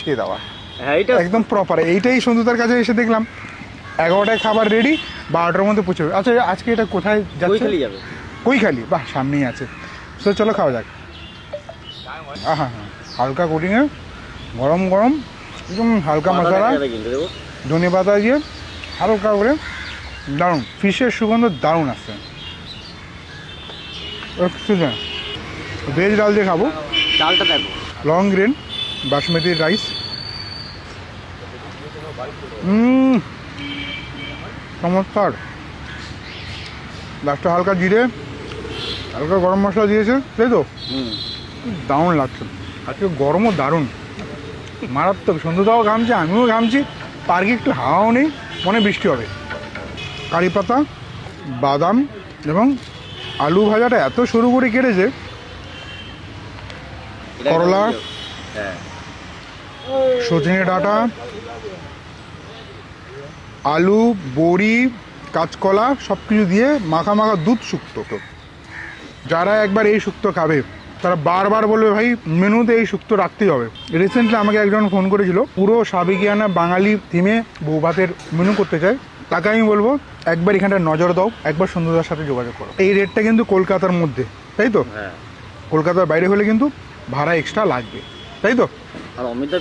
আজকে দেওয়া। হ্যাঁ এটা একদম প্রপার। এইটাই সন্ধ্যতার কাছে এসে দেখলাম 11টায় খাবার রেডি, 12টার মধ্যে পৌঁছবে। আচ্ছা আজকে এটা কোথায় যাচ্ছে? যাবে কৈখালি, বাহ সামনেই আছে। তো চলো খাওয়া যাক। হ্যাঁ হ্যাঁ, হালকা কোটিংয়ে গরম গরম একদম হালকা মশলা, ধনে পাতা দিয়ে হালকা করে, দারুণ। ফিশের সুগন্ধ দারুণ আসছে। ভেজ ডাল দিয়ে খাবো। ডালটা দেখো, লং গ্রেন বাসমতি রাইস। চমৎকার। লাস্টে হালকা জিরে, হালকা গরম মশলা দিয়েছে, তাই তো? দারুণ লাগছে। আজকে গরমও দারুণ, মারাত্মক। সন্ধ্যতাও ঘামছে, আমিও ঘামছি, পার্কে একটু হাওয়াও নেই, মনে বৃষ্টি হবে। কারি পাতা, বাদাম এবং আলু ভাজাটা এত সরু করে কেটেছে। করলা, সজনে ডাঁটা, আলু, বড়ি, কাঁচকলা সব কিছু দিয়ে মাখা মাখা দুধ শুক্তো। যারা একবার এই শুক্তো খাবে তারা বারবার বলবে ভাই মেনুতে এই শুক্তো রাখতেই হবে। রিসেন্টলি আমাকে একজন ফোন করেছিল, পুরো সাবেকিয়ানা বাঙালি থিমে বউ ভাতের মেনু করতে চায়। তাকে আমি বলবো একবার এখানটা নজর দাও, একবার সন্ধ্যতার সাথে যোগাযোগ করো। এই রেটটা কিন্তু কলকাতার মধ্যে, তাই তো? কলকাতার বাইরে হলে কিন্তু ভাড়া এক্সট্রা লাগবে, তাই তো? আর অমিতা